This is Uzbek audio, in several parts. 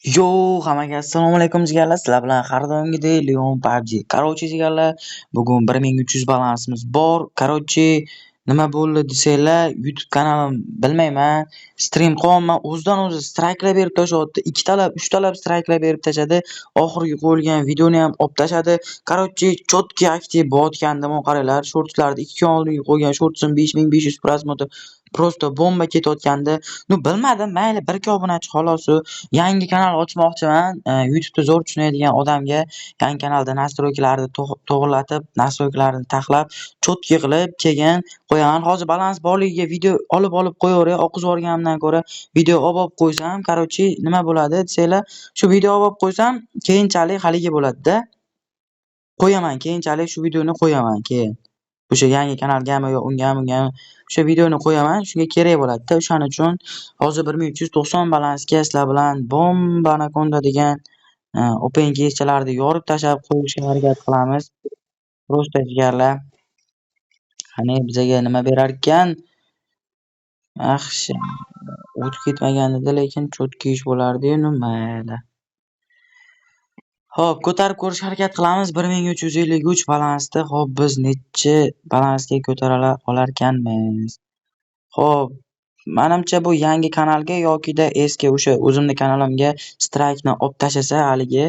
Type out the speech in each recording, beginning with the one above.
Yo, hammaga assalomu alaykum jigarlar. Sizlar bilan har doimgidek Leon PUBG. Jigarlar, bugun 1300 balansimiz bor. Nima bo'ldi desanglar, YouTube kanalim bilmayman. Stream qilyapman, o'zidan o'zi strayklar berib tashlayapti. 2 talab, 3 talab strayklar berib tashladi. Oxirgi qo'yilgan videoni ham olib tashladi. Chotki aktiv bo'layotgandimi qaranglar. Shortslarda 2 kun oldin qo'ygan shortsim 5500 prosmotr prosta bomba ketayotgandi. Bilmadim, mayli 1-2 obunachi xolos. Yangi kanal ochmoqchiman. YouTube'da zo'r tushunadigan odamga yangi kanalda nastroykalarni to'g'irlatib, nastroykalarni taxlab, cho'tki qilib keyin qo'yaman. Hozir balans borligiga video olib qo'yaveray. Oqizib yuborganimdan ko'ra video olib qo'ysam, nima bo'ladi desanglar, shu video olib qo'ysam, keyinchalik haligi bo'ladi-da. Qo'yaman, keyinchalik shu videoni qo'yaman keyin. O'sha yangi kanalgami yo ungami o'sha videoni qo'yaman, shunga kerak bo'ladi-da. O'shaning uchun hozir 1390 balansga sizlar bilan bomba anaconda degan open keychalarni yorib tashlab qo'yishga harakat qilamiz. Просто jigarlar. Qani bizaga nima berar ekan? Yaxshi. O'tib ketmaganida lekin cho'tki ish bo'lardi-yu, mayli. Xo'p, ko'tarib ko'rishga harakat qilamiz. 1353 balansda. Xo'p, biz necha balansga ko'tara olarkanmiz? Xo'p, menimcha bu yangi kanalga yokida eski o'sha o'zimning kanalimga straykni olib tashlasa haligi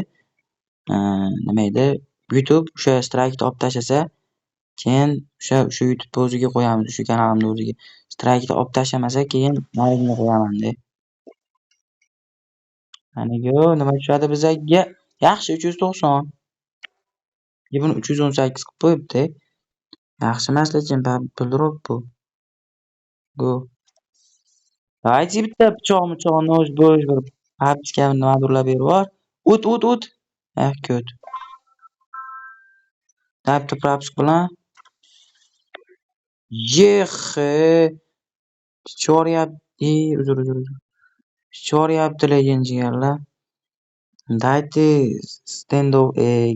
nima edi? YouTube o'sha straykni olib tashlasa, keyin o'sha YouTube o'ziga qo'yamiz, o'sha kanalimni o'ziga. Straykni olib tashlamasa, keyin maligini qo'yaman-da. Qaniga nima tushadi bizga? Yaxshi 390. Buni 318 qilib qo'yibdi. Yaxshi emas lekin bildirib bu. Go. Давайте bitta pichoq noj bo'sh bir apchka nimadirlar berib yubor. O't. Ko't. Bitta propsk bilan. Choryapti, uzr. Choryapti lekin jigarlar. Dayte standoff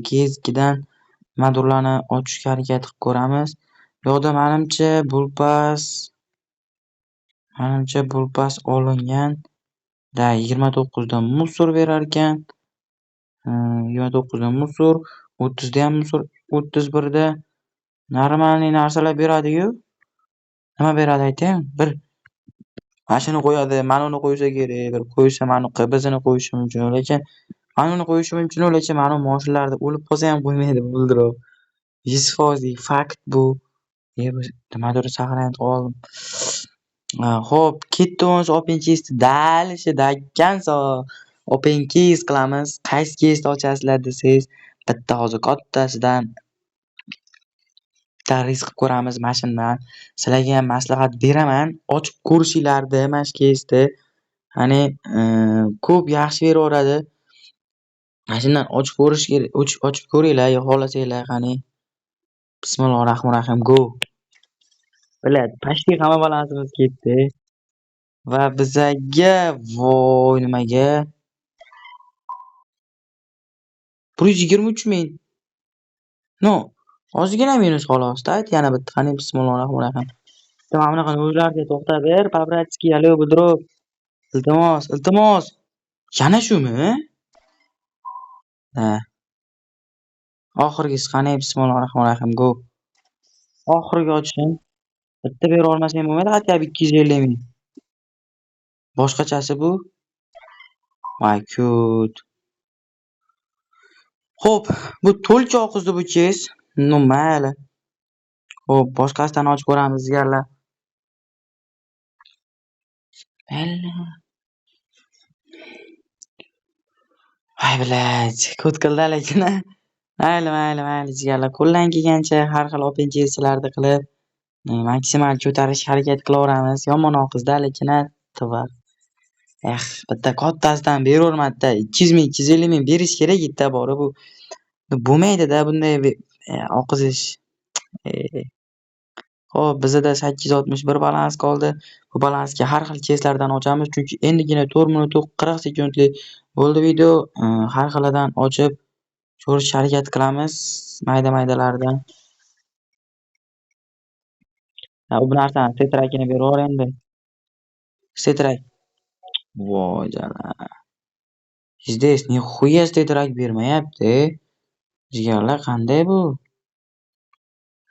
GS2dan nimadirlarni ochishga harakat qilib ko'ramiz. Yo'qda menimcha bulpas olingan. Da 29 dan musor berar ekan. 29 dan musor, 30 da ham musor, 31 da normalniy narsalar beradi-yu. Nima beradi aytaymi? Bir mashina qo'yadi, mana uni qo'ysa kerak, bir qo'ysa mana bizini qo'yishi mumkin, lekin mana uni qo'yishi mumkin, lekin mana mashinalarda o'lib qolsa ham qo'ymaydi bildirib. 100% fakt bu. Nimadir saqlanib qoldim. Xo'p, ketdimiz open chest dalishidagganso. Open keys qilamiz. Qaysi keysni ochasizlar desangiz, bitta hozir kattasidan bitta risk qilib ko'ramiz mashinadan. Sizlarga ham maslahat beraman. Ochib ko'rishinglarni mana shu keysni. Qani, ko'p yaxshi beraveradi. Mashinadan ochib ko'rish kerak, ochib ko'ringlar, xohlasanglar qani. Bismillahirrohmanirrohim. Go. Biladi, pashti hamma balansimiz ketdi. Va bizaga voy nimaga? 123 ming. No, ozgina minus xolos-da. Yana bitta qani bismillahirrohmanirrohim. Mana bunaqa o'zlarga to'xtab ber, Pabratskiy alo bildirib. Iltimos. Yana shumi? Ha. Oxirgisi qani bismillahirrohmanirrohim. Go. Oxirgi ochishim. Bitta bera olmasam bo'lmaydi, hatto 250 ming. Boshqachasi bu. Voy kut. Xo'p, bu to'lcha oqizdi bu kes. No mayli. Xo'p, boshqasidan ochib ko'ramiz jigarlar. Voy bilaj, kut qildi lekin. Mayli jigarlar. Qo'ldan kelgancha har xil open chestlarni qilib maksimal ko'tarishga harakat qilaveramiz. Yomon oqizda lekin to'g'ri. Bitta kattasidan beravermadi-da. 200 ming, 250 ming berish kerak edi-da bori bu. Bo'lmaydi-da bunday oqizish. Xo'p, bizda 861 balans qoldi. Bu balansga har xil keslardan ochamiz, chunki endigina 4 minut 40 sekundlik bo'ldi video. Har xilidan ochib ko'rishga harakat qilamiz, mayda-maydalardan. Bu narsani setrakini berib endi. Setrak. Voy jala. Здесь nixuya tedrak bermayapti. Jigarlar qanday bu?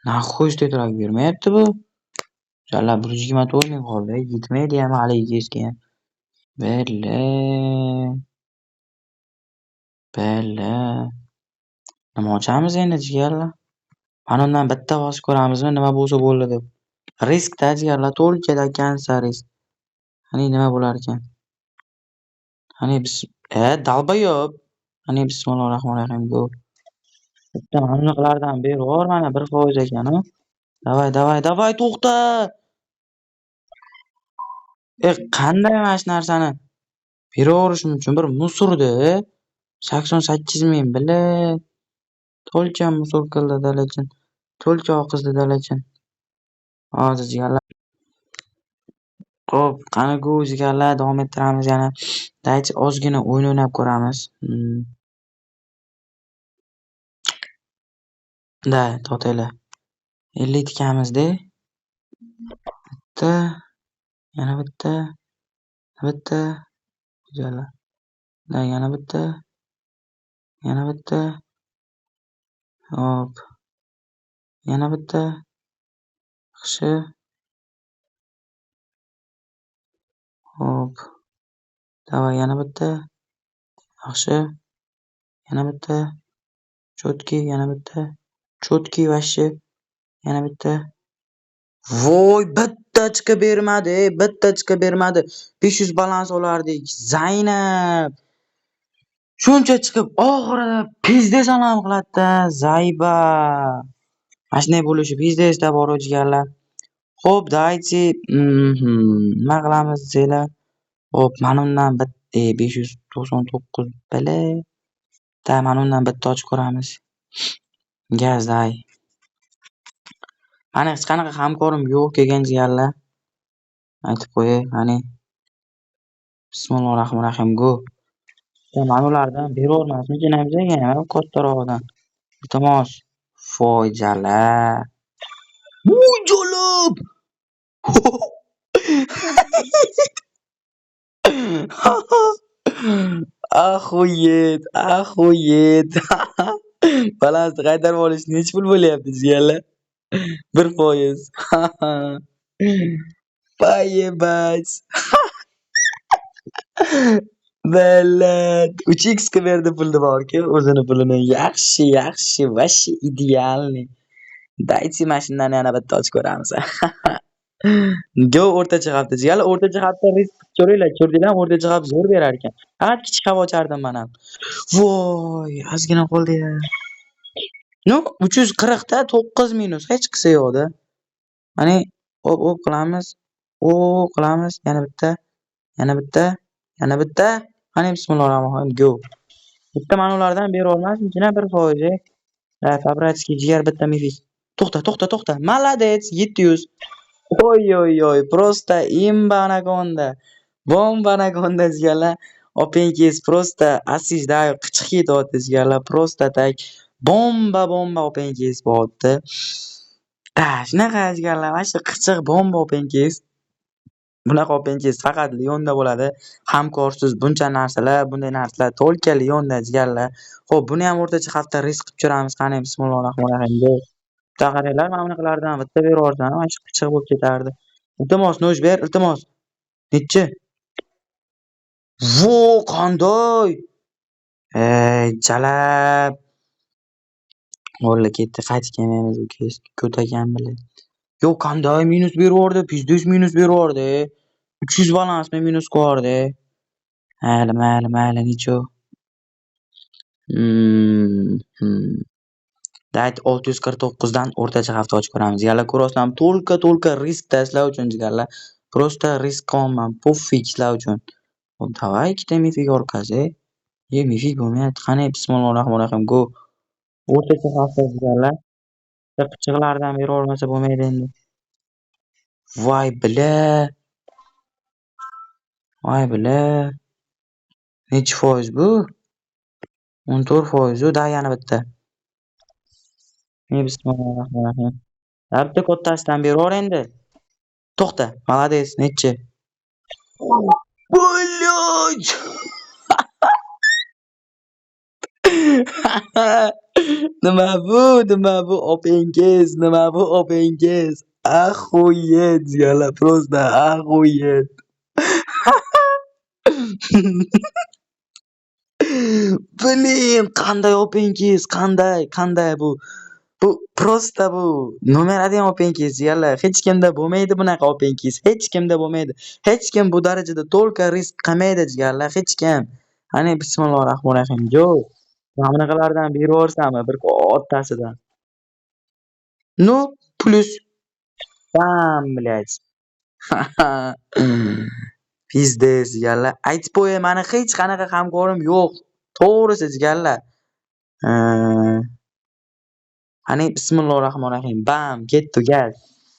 Nahuy tedrak bermayapti bu. Jala 124 ming qoldi. Yetmaydi ham hali egizga ham. Bella. Bella. Nima ochamiz endi jigarlar? Mana undan bitta bosib ko'ramizmi, nima bo'lsa bo'ldi deb. Riskda jigarlar, to'lkada kansa risk. Qani nima bo'lar ekan? Qani biz dalbayob. Qani bismillahir-rohmanir-rohim go. Bitta maniqlardan berib mana 1% ekan-ku. Davay, to'xta. Qanday mana shu narsani beraverishim uchun bir musurdi. 88 ming bile. To'lka musor qildi dalachin. To'lka oqizdi dalachin. Hozir jigarlar. Xo'p, qani go jigarlar davom ettiramiz yana. Daychi ozgina o'yin o'ynab ko'ramiz. Da, totaylar. 50 tikamiz-da. Bitta, yana bitta, bitta. Jigarlar. Da, yana bitta. Yana bitta. Hop. Yana bitta. Yaxshi. Hop. Davay yana bitta. Yaxshi. Yana bitta. Chotki yana bitta. Chotki вообще. Yana bitta. Voy, bitta chiqib bermadi, bitta chiqib bermadi. 500 balans olardik. Zaynab. Shuncha chiqib oxirida pizda salom qiladi-da, Zayba. Mana shunday bo'lishi bizdesda bor jigarlar. Xo'p, daychi, nima qilamiz desanglar? Xo'p, mana undan 599 bile. Da, mana undan bitta ochib ko'ramiz. Gazday. Mana hech qanaqa hamkorim yo'q kelgan jigarlar. Aytib qo'yay, qani. Bismillahir-rohmanir-rohim go. Mana ulardan beravermasmikin bizga kattarog'idan. Iltimos, foydalar. Voy jolib! Ахует. Balansni qaytarib olish necha pul bo'lyapti jigarlar? 1%. Поебать. Bellat. 3x ga berdi pulni borki, o'zini pulini. Yaxshi, vashi idealniy. Daychi mashinani yana bitta ochib ko'ramiz. Go o'rtacha hafta. Jigarlar o'rtacha hafta risk ko'ringlar, ko'rdinglarmi? O'rtacha hafta zo'r berar ekan. Faqat kichik havo ochardim men ham. Voy, ozgina qoldi-ya. No, 340 ta 9 minus hech qilsa yo'q-da. Mana hop qilamiz. Qilamiz. Yana bitta. Yana bitta. Qani bismillahir-rohmanir-rohim go. Bitta mana ulardan bera olmasmikin 1%? Fabratskiy jigar bitta mifik. To'xta. Молодец, 700. Oy, просто imba anaconda. Bomba anaconda jigarlar. Opengiz просто asijda qichiq ketyapti jigarlar. Просто tak bomba opengiz bo'lyapti. Shunaqa jigarlar, mana shu qichiq bomba opengiz. Bunaqa opengiz faqat Lyonda bo'ladi. Hamkorsiz bunday narsalar to'lka Lyonda jigarlar. Xo'p, buni ham o'rtacha hafta risk qilib ko'ramiz. Qani bismillahir-rohmanir-rohim. Taqaringlar, mana bunaqilardan bitta beraversam, mana shu qichiq bo'lib ketardi. Iltimos, no'j ber, iltimos. Nechi? Vo, qanday? Jalab. O'g'li ketdi, qaytib kelmaymiz u ko'tagan bilan. Yo'q, qanday minus beraverdi? Pizdos minus beraverdi. 300 balansmi minus qo'yardi. Mayli, necha? Dayt 649 dan o'rtacha hafta ochib ko'ramiz. Jigarlar ko'rasizlarmi? To'lka risk tashlar uchun jigarlar. Просто risk qilman, pufik sizlar uchun. Xo'p, davay ikkita mifik orqasi. Mifik bo'lmayapti. Qani bismillahir-rohmanir-rohim go. O'rtacha hafta jigarlar. Qichiqlardan beravermasa bo'lmaydi endi. Voy bila. Necha foiz bu? 14% da yana bitta. Bismillahir-rohmanir-rohim. Bitta kattasidan beraver endi. To'xta, молодец, nechi? Блядь! Nima bu? Nima bu opingiz? Nima bu opingiz? Ахуеть, jigarlar, просто ахуеть. Блин, qanday opingiz? Qanday bu? Bu просто bu nomer 1 opingiz jigarlar. Hech kimda bo'lmaydi bunaqa opingiz. Hech kimda bo'lmaydi. Hech kim bu darajada to'lqa risk qilmaydi jigarlar, hech kim. Qani bismillahir rohmanir rohim. Yo'q. Mana bunaqalardan berib yuborsammi bir o'rtasidan. Ну, плюс bam, блядь. Pizdes jigarlar. Aytib qo'yay, mani hech qanaqa hamkorim yo'q. To'g'risi jigarlar. Qani bismillahir rohmanir rohim. Bam, ketdi gaz.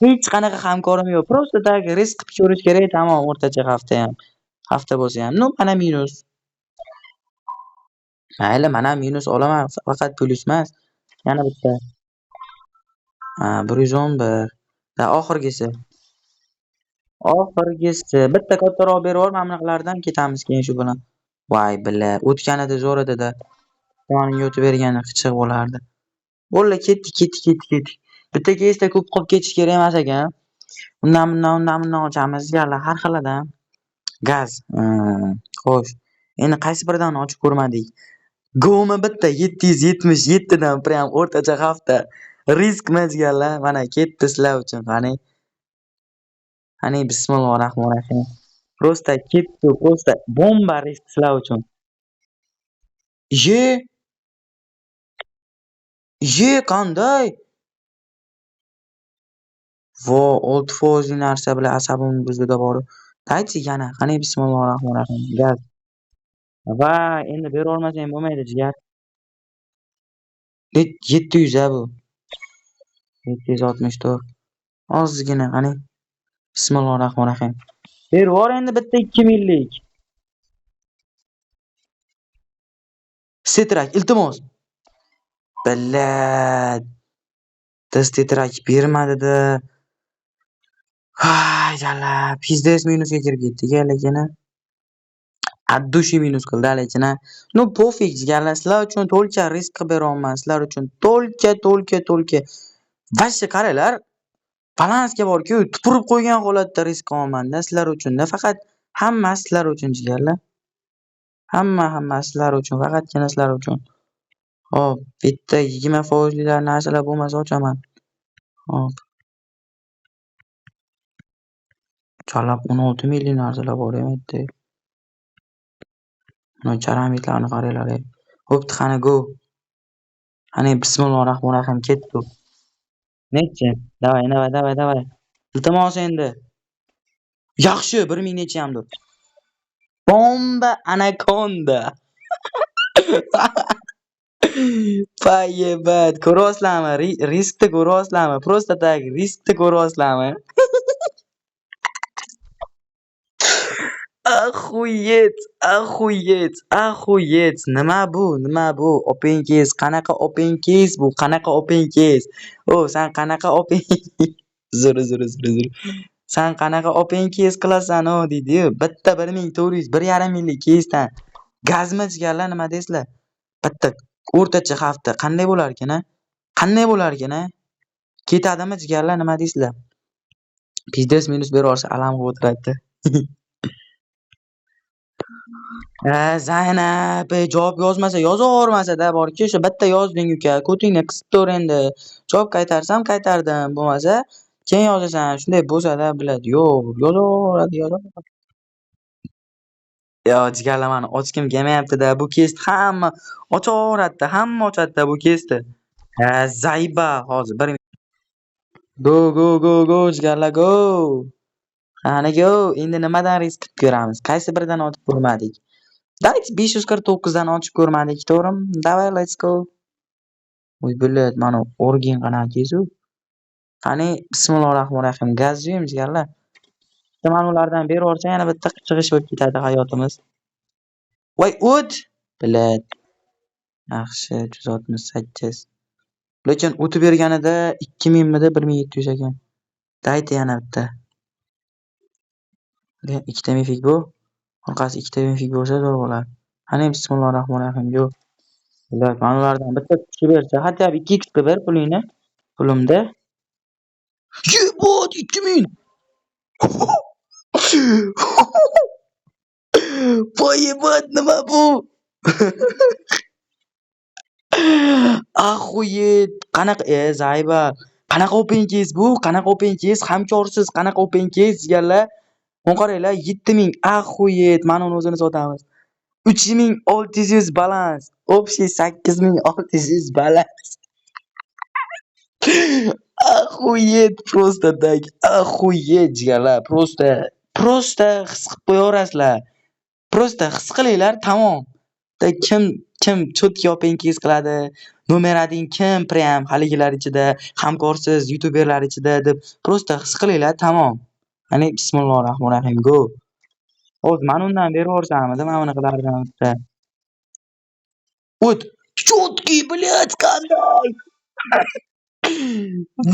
Hech qanaqa hamkorim yo'q. Просто так risk qilib ko'rish kerak, tamom, o'rtacha hafta ham. Hafta bo'lsa ham. Ну, mana minus. Mayli, mana minus olaman, faqat plyus emas. Yana bitta. 111. Da oxirgisi. Oxirgisi. Bitta kattaroq berib yubor, mana bunaqalardan ketamiz keyin shu bilan. Voy billa, o'tganida zo'r edi-da. Yonimga o'tib bergani qichiq bo'lardi. Bo'ldi, ketdik. Bitta kesda ko'p qolib ketish kerak emas ekan. Undan ochamiz jigarlar, har xilidan. Gaz. Xo'sh. Endi qaysi biridan ochib ko'rmadik? Go'mi bitta 777 dan prям o'rtacha hafta. Riskmi jigarlar? Mana ketdi sizlar uchun. Qani bismillahir rohmanir rohim. Просто ketdi, просто bomba risk sizlar uchun. Qanday? Vo, 6% narsa bilan asabimni buzdi-da borib. Daychi yana. Qani bismillahir rohmanir rohim. Gaz. Va endi bera olmasang bo'lmaydi jigar. 700 a bu. 764. Ozgina qani. Bismillahir rohmanir rohim. Berib yubor endi bitta 2000 lik. Setrak, iltimos. Billat. Tetrak bermadi-da. Hay jala, pizdes minusga kirib ketdik lekin. Addushi minus qildi lekin. Ну pofik jigarlar, sizlar uchun to'lcha risk qilib beryapman, sizlar uchun to'lcha. Vashsi qaranglar. Balansga borku, tupurib qo'ygan holatda risk qilyapman-da sizlar uchun-da, faqat hammasi sizlar uchun jigarlar. Hamma sizlar uchun, faqatgina sizlar uchun. Hop, bitta 20% lilar narsalar bo'lmasa ochaman. Hop. Chalab 16 million narsalar bor endi. Mana charamitlarni qaranglar. Hop, qani go. Qani bismillahir rohmanir rohim, ketdi. Nechi? Davay. Iltimos endi. Yaxshi, 1000 nechi hamdir. Bomba anakonda. Poyebat, ko'ryapsizlarmi? Riskni ko'ryapsizlarmi? Просто так riskni ko'ryapsizlarmi? Axuyet. Nima bu? Opingiz, qanaqa opingiz bu? Qanaqa opingiz? San qanaqa Zur. San qanaqa opingiz qilasan deydi-yu. Bitta 1400, 1,5 minglik keysdan gazmi jigarlar, nima deysizlar? Bitta o'rtacha hafta qanday bo'lar ekan? Ketadimi jigarlar, nima deysizlar? Pizdes minus berorsa alam qilib o'tiradi. Zaynab, javob yozmasa yozavermasa-da borki, o'sha bitta yozding uka, ko'tingni qisib tur endi. Javob qaytarsam qaytardim, bo'lmasa keyin yozasan. Shunday bo'lsa-da biladi. Yo'q, yozaveradi. Yo, jigarlar, mani ochgim kelmayapti-da. Bu kesni hamma ochaveradi-da, hamma ochadi-da bu kesni. Zayba hozir 1 Go, jigarlar, go. Qani go. Endi nimadan risk qilib ko'ramiz? Qaysi biridan ochib ko'rmadik? Давайте 549 dan ochib ko'rmadik, to'g'rimi? Давай, let's go. Voy billat, mana organ qanaqasiz-u? Qani bismillahir rohmanir rohim. Gaz yeymiz jigarlar. Mana ulardan berib yuborsang yana bitta qichig'ish bo'lib ketadi hayotimiz. Voy o't! Billat. Yaxshi, 368. Lekin o'tib berganida 2000 midi 1700 ekan. Daydi yana bitta. Ikkita mifik bu. Orqasi ikkita mifik bo'lsa zo'r bo'lar. Qani bismillahir rohmanir rohim. Yo'q. Iloji mana ulardan bitta kishi bersa, hatto 2x qilib ber pulingni. Pulimda. Yebot 2000. Voy yebot nima bu? Ахуеть! Qanaqa Zayba. Qanaqa open case bu? Qanaqa open case? Hamkorsiz qanaqa open case deganlar? Mana qaranglar 7000. Ахуеть! Mana uni o'zini sotamiz. 3600 balans. Общий 8600 balans. Охуеть просто так. Охуеть jigarlar. Просто his qilib qo'yaverasizlar. Просто his qilinglar, tamom. Kim cho'tki open case qiladi, nomerading kim prям haligilar ichida, hamkorsiz youtuberlar ichida deb просто his qilinglar, tamom. Qani bismillahir rohmanir rohim go. Hozir mana undan beraversamidi, mana bunaqilardan bitta. O't, cho'tki, блядь, qanday?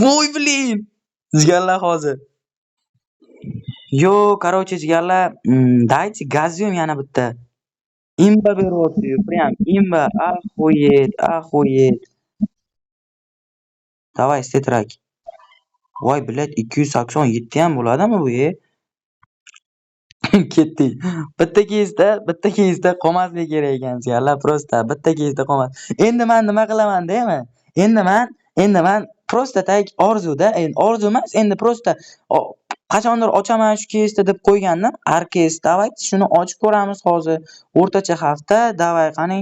Voy, blin. Jigarlar hozir. Yo, короче, jigarlar, dайте газyum yana bitta. Imba beryapti, прям imba. Охуеть. Давай, tetrак. Voy, блядь, 287 ham bo'ladimi bu, Ketdik. Bitta kesda qolmasligi kerak ekan jigarlar, просто bitta kesda qolmas. Endi men nima qilaman deymi? Endi men просто tak orzuda, endi orzu emas, endi просто qachondir ochaman shu kesda deb qo'ygandim. Har kes, давай shuni ochib ko'ramiz hozir. O'rtacha hafta, давай qani.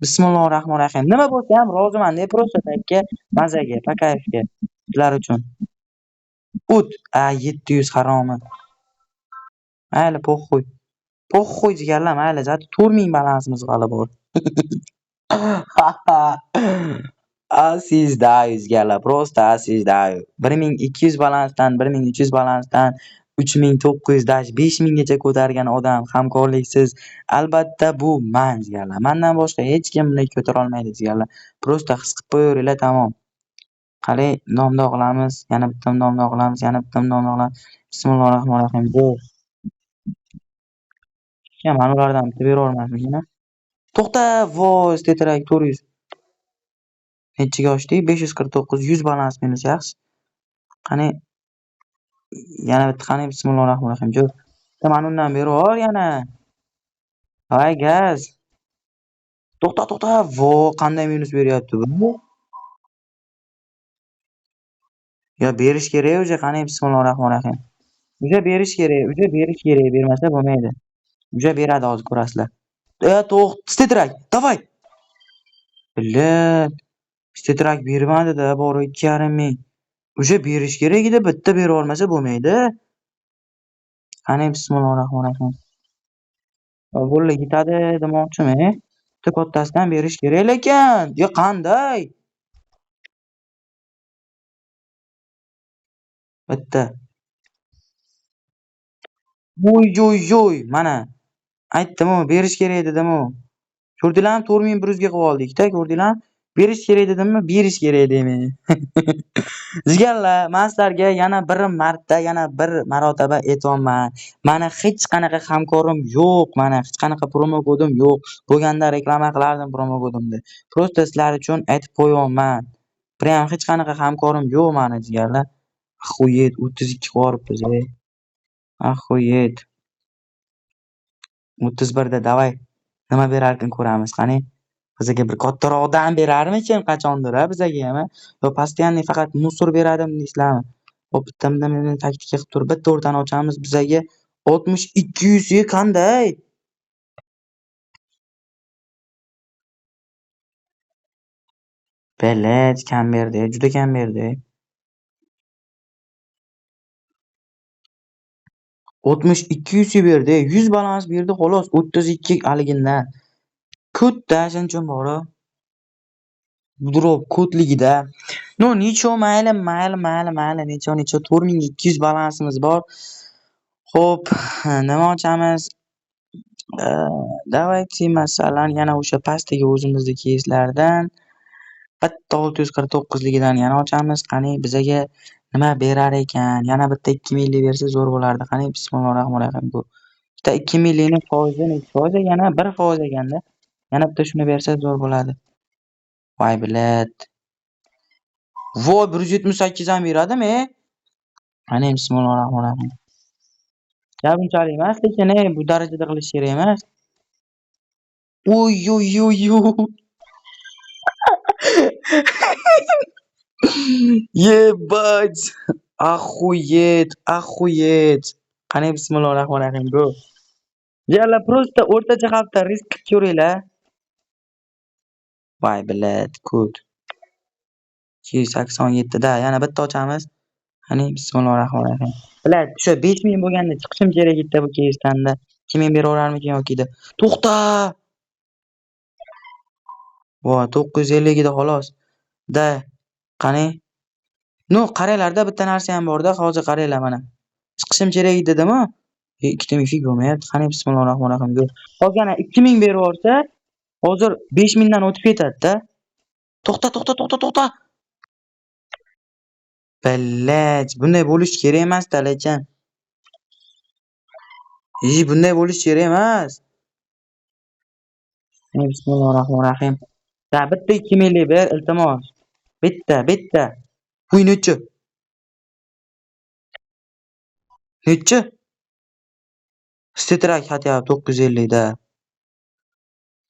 Bismillahir rohmanir rohim. Nima bo'lsa ham roziman deb просто takka mazaga, pakayfga sizlar uchun. O't, 700 haromi. Mayli, pokhuy. Pokhuy jigarlar, mayli, zati 4000 balansimiz hali bor. Asizdayu jigarlar, просто asizdayu. 1200 balansdan, 1300 balansdan 3900 dash 5000 gacha ko'targan odam hamkorliksiz, albatta bu men jigarlar. Mendan boshqa hech kim bunday ko'tara olmaydi jigarlar. Просто his qilib qo'yaveringlar, tamom. Qani nomda qilamiz, yana bitta nomda qilamiz, yana bitta nomda qilamiz. Bismillahir rohmanir rohim. Mana ulardan bitta beravermasmikina. To'xta, voz tetrak 400. Nechiga ochdik? 549, 100 balans minus yaxshi. Qani yana bitta qani bismillahir rohmanir rohim. Jo'q. Mana undan beravor yana. Voy gaz. To'xta. Vo, qanday minus beryapti bu? Ya berish kerak o'zi, qani bismillahir rohmanir rohim. Uja berish kerak, bermasa bo'lmaydi. Uja beradi, hozir ko'rasizlar. Tetrak, давай. Bля, tetrak bermadi-da, bori 2,5 ming. Uja berish kerak edi, bitta beravermasa bo'lmaydi. Qani bismillahir rohmanir rohim. Bo'ldi, yetadi demoqchimi? Bitta kattasidan berish kerak lekin. Yo, qanday? Bitta. Voy, mana. Aytdim-ku, berish kerak dedim-ku. Ko'rdinglarmi? 4100 ga qilib oldik-da, ko'rdinglarmi? Berish kerak dedimmi? Berish kerak deyman. Jigarlar, men sizlarga yana bir marotaba aytyapman. Mani hech qanaqa hamkorim yo'q, mana hech qanaqa promo kodim yo'q. Bo'lganda reklama qilardim promo kodimni. Просто sizlar uchun aytib qo'yapman. Prям hech qanaqa hamkorim yo'q mani jigarlar. Ахуеть, 32 qilib yuboribmiz. Ахуеть. 31da давай. Nima berarkin ko'ramiz, qani. Bizga bir kattaroqdan berarmikin qachondir bizga ham? Yo постоянный faqat musor beradimi deysizlarmi? Hop, bitta meni taktika qilib turib bitta o'rtani ochamiz bizga 60-200 ga qanday? Belaj kam berdi, juda kam berdi. 60-200 ga berdi, 100 balans berdi xolos, 32 haligindan. Kutda shunchun bor-a. Drop kodligida. No, nicho mayli. Nicho 4200 balansimiz bor. Xo'p, nima ochamiz? Давайте masalan yana o'sha pastdagi o'zimizni keyslardan bitta 649 ligidan yana ochamiz. Qani bizga nima berar ekan? Yana bitta 2000 lik bersa zo'r bo'lardi. Qani bismillahir rohmanir rohim. Bu bitta 2000 likning foizi necha foiz? Yana 1% ekanda. Yana bitta shuni bersa zo'r bo'ladi. Voy bilet. Voy 178 ham beradimi? Qani bismillahirrohmanirrohim. Ya bunchalik emas, lekin bu darajada qilish kerak emas. Uy uy uy uy. Ебать! Охуеть, охуеть. Qani bismillahirrohmanirrohim go. Yalla просто o'rtacha hafta risk qilib ko'ringlar. Voy bilet, kut. 287 da, yana bitta ochamiz. Qani bismillahirrohmanirrohim. Bilet, o'sha 5000 bo'lganda chiqishim kerak edi bu keysdan-da. 2000 beraverarmikin yoki-da. To'xta! Voy 950 da xolos. Da, qani? No, qaranglar-da, bitta narsa ham bor-da, hozir qaranglar mana. Chiqishim kerak edi dedimi? 2000 fig bo'lmayapti. Qani bismillahirrohmanirrohim. Hozir yana 2000 berib yuborsa, hozir 5000 dan o'tib ketadi-da. To'xta, to'xta, to'xta, to'xta. Billat, bunday bo'lish kerak emas-da, lekin. Bunday bo'lish kerak emas. Bismillahirrohmanirrohim. Ya bitta 2000 lik ber, iltimos. Bitta, bitta. Uy nechi? Nechi? Stitrak xatyap 950 da.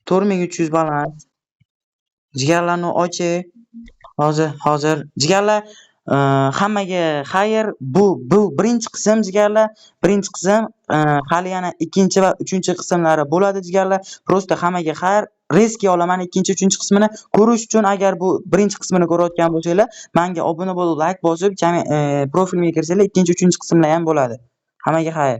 4300 balans. Jigarlarni ochi. Hozir. Jigarlar hammaga xayr. Bu birinchi qism jigarlar. Birinchi qism hali yana ikkinchi va uchinchi qismlari bo'ladi jigarlar. Prosta hammaga xayr. Reski olaman ikkinchi, uchinchi qismini ko'rish uchun agar bu birinchi qismini ko'rayotgan bo'lsanglar, menga obuna bo'lib, like bosib, profilimga kirsanglar, ikkinchi, uchinchi qismlar ham bo'ladi. Hammaga xayr.